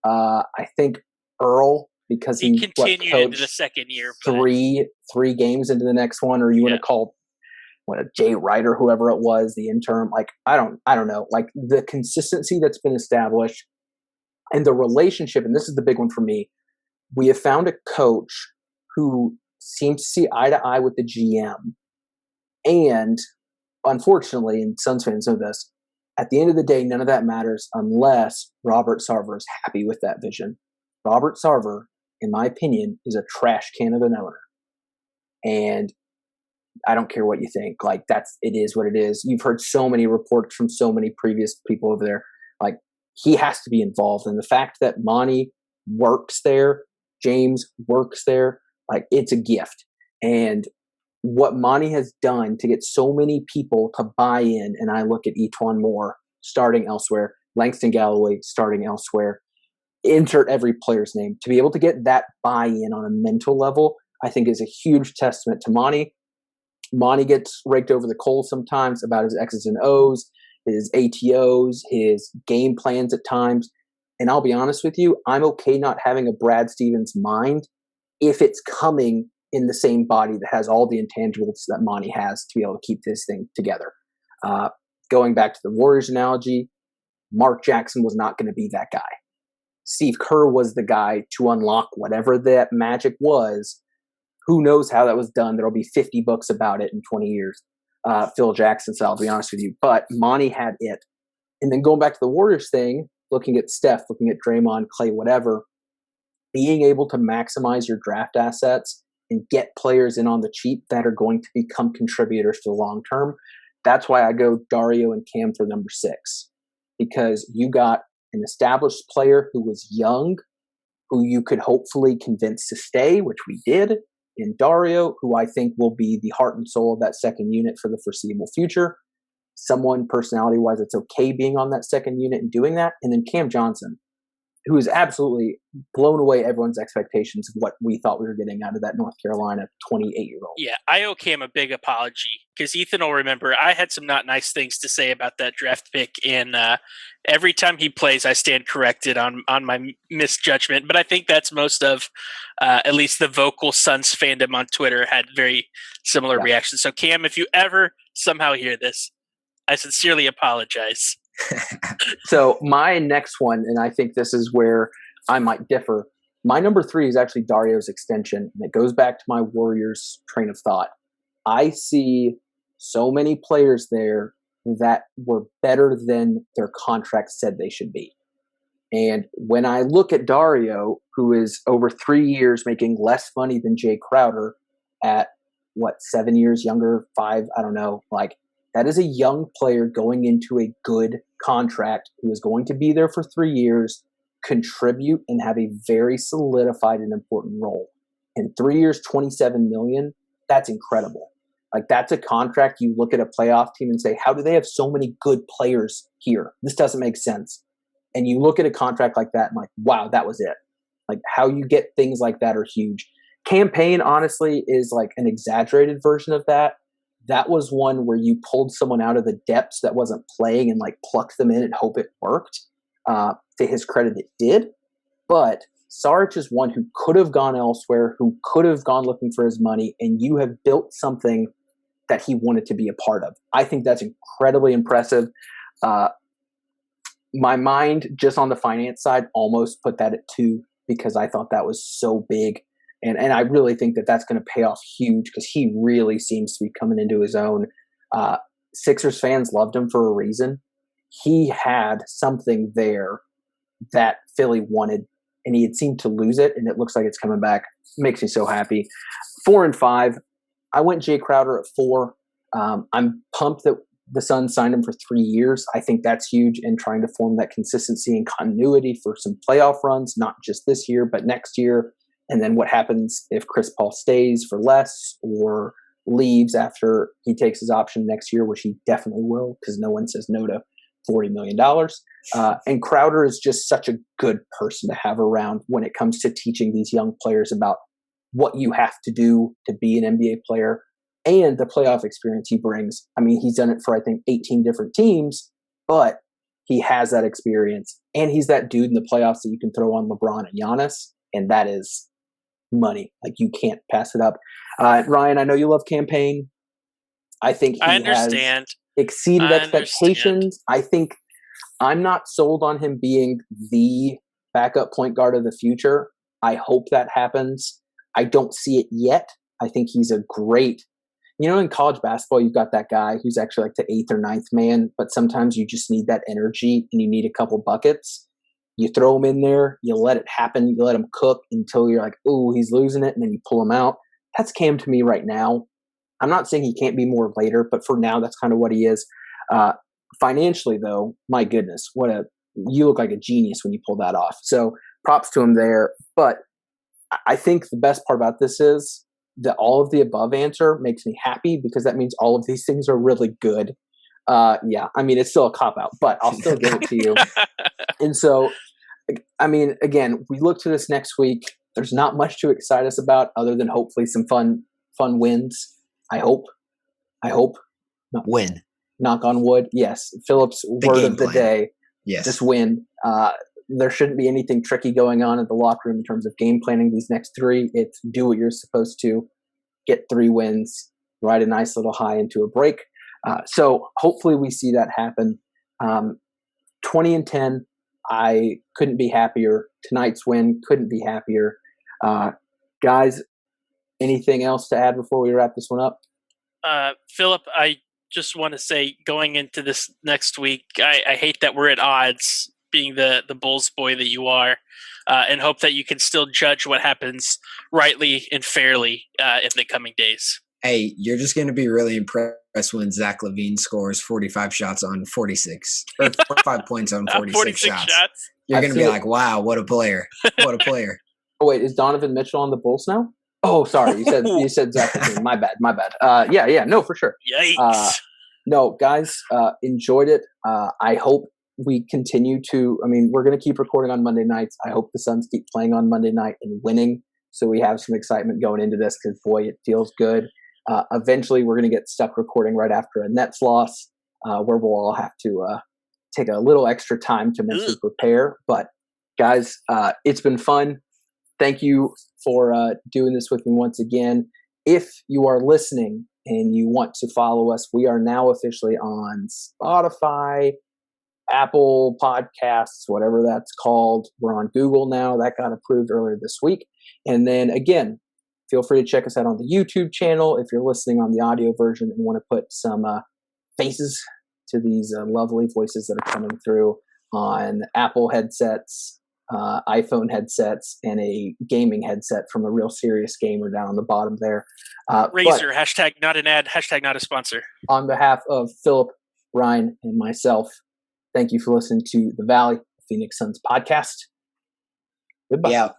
I think Earl, because he continued into the second year. Three games into the next one, or you want to call Jay Wright or whoever it was, the interim. Like, I don't know. Like, the consistency that's been established and the relationship, and this is the big one for me. We have found a coach who seems to see eye to eye with the GM. And unfortunately, and Suns fans know this, at the end of the day, none of that matters unless Robert Sarver is happy with that vision. Robert Sarver, in my opinion, is a trash can of an owner. And I don't care what you think. Like, it is what it is. You've heard so many reports from so many previous people over there. Like, he has to be involved. And the fact that Monty works there, James works there, like, it's a gift. And what Monty has done to get so many people to buy in, and I look at Etuan Moore starting elsewhere, Langston Galloway starting elsewhere, insert every player's name, to be able to get that buy-in on a mental level, I think is a huge testament to Monty. Monty gets raked over the coals sometimes about his X's and O's, his ATOs, his game plans at times. And I'll be honest with you, I'm okay not having a Brad Stevens mind if it's coming in the same body that has all the intangibles that Monty has to be able to keep this thing together. Going back to the Warriors analogy, Mark Jackson was not going to be that guy. Steve Kerr was the guy to unlock whatever that magic was. Who knows how that was done? There'll be 50 books about it in 20 years. Phil Jackson, so I'll be honest with you. But Monty had it. And then going back to the Warriors thing, looking at Steph, looking at Draymond, Clay, whatever, being able to maximize your draft assets and get players in on the cheap that are going to become contributors to the long term. That's why I go Dario and Cam for number 6, because you got an established player who was young, who you could hopefully convince to stay, which we did, in Dario, who I think will be the heart and soul of that second unit for the foreseeable future. Someone personality-wise that's okay being on that second unit and doing that. And then Cam Johnson. who has absolutely blown away everyone's expectations of what we thought we were getting out of that North Carolina 28-year-old. Yeah, I owe Cam a big apology because Ethan will remember I had some not nice things to say about that draft pick, and every time he plays, I stand corrected on my misjudgment. But I think that's most of at least the vocal Suns fandom on Twitter had very similar reactions. So Cam, if you ever somehow hear this, I sincerely apologize. So my next one, and I think this is where I might differ. My number 3 is actually Darios Extension, and it goes back to my Warriors train of thought. I see so many players there that were better than their contract said they should be. And when I look at Dario, who is over 3 years making less money than Jay Crowder at, 7 years younger, 5, I don't know, that is a young player going into a good contract who is going to be there for 3 years, contribute, and have a very solidified and important role. In 3 years, $27 million, that's incredible. That's a contract. You look at a playoff team and say, how do they have so many good players here? This doesn't make sense. And you look at a contract like that and wow, that was it. How you get things like that are huge. Campaign, honestly, is an exaggerated version of that. That was one where you pulled someone out of the depths that wasn't playing and plucked them in and hope it worked. To his credit, it did. But Saric is one who could have gone elsewhere, who could have gone looking for his money, and you have built something that he wanted to be a part of. I think that's incredibly impressive. My mind, just on the finance side, almost put that at 2 because I thought that was so big. And I really think that that's going to pay off huge because he really seems to be coming into his own. Sixers fans loved him for a reason. He had something there that Philly wanted, and he had seemed to lose it, and it looks like it's coming back. Makes me so happy. 4 and 5. I went Jay Crowder at 4. I'm pumped that the Suns signed him for 3 years. I think that's huge in trying to form that consistency and continuity for some playoff runs, not just this year, but next year. And then what happens if Chris Paul stays for less or leaves after he takes his option next year, which he definitely will because no one says no to $40 million. And Crowder is just such a good person to have around when it comes to teaching these young players about what you have to do to be an NBA player and the playoff experience he brings. I mean, he's done it for, I think, 18 different teams, but he has that experience. And he's that dude in the playoffs that you can throw on LeBron and Giannis, and that is you can't pass it up. Ryan, I know you love Campaign. I think he has exceeded expectations. I think I'm not sold on him being the backup point guard of the future. I hope that happens. I don't see it yet. I think he's a great, in college basketball, you've got that guy who's actually the 8th or 9th man, but sometimes you just need that energy and you need a couple buckets. You throw him in there, you let it happen, you let him cook until you're oh, he's losing it, and then you pull him out. That's Cam to me right now. I'm not saying he can't be more later, but for now, that's kind of what he is. Financially, though, my goodness, you look like a genius when you pull that off. So props to him there. But I think the best part about this is that all of the above answer makes me happy because that means all of these things are really good. Yeah, I mean, it's still a cop-out, but I'll still give it to you. And so, I mean, again, we look to this next week. There's not much to excite us about other than hopefully some fun wins. I hope. Win. Knock on wood. Yes. Philip's word of the day. Yes. Just win. There shouldn't be anything tricky going on in the locker room in terms of game planning these next 3. It's do what you're supposed to, get 3 wins, ride a nice little high into a break. So hopefully we see that happen. 20 and 10. I couldn't be happier. Tonight's win, couldn't be happier. Guys, anything else to add before we wrap this one up? Philip, I just want to say going into this next week, I hate that we're at odds being the Bulls boy that you are, and hope that you can still judge what happens rightly and fairly in the coming days. Hey, you're just going to be really impressed when Zach LaVine scores 45 shots on 46 or 45 points on 46 shots. You're going to be like, wow, what a player. What a player. Oh, wait, is Donovan Mitchell on the Bulls now? Oh, sorry. You said Zach LaVine. My bad. Yeah, no, for sure. Yikes. No, guys, enjoyed it. I hope we continue to, we're going to keep recording on Monday nights. I hope the Suns keep playing on Monday night and winning, so we have some excitement going into this, because boy, it feels good. Eventually we're going to get stuck recording right after a Nets loss, where we'll all have to take a little extra time to mentally prepare. But guys, it's been fun. Thank you for doing this with me once again. If you are listening and you want to follow us, we are now officially on Spotify, Apple Podcasts, whatever that's called. We're on Google now. That got approved earlier this week. And then again, feel free to check us out on the YouTube channel if you're listening on the audio version and want to put some faces to these lovely voices that are coming through on Apple headsets, iPhone headsets, and a gaming headset from a real serious gamer down on the bottom there. Razer, hashtag not an ad, hashtag not a sponsor. On behalf of Philip, Ryan, and myself, thank you for listening to the Valley Phoenix Suns podcast. Goodbye. Yeah.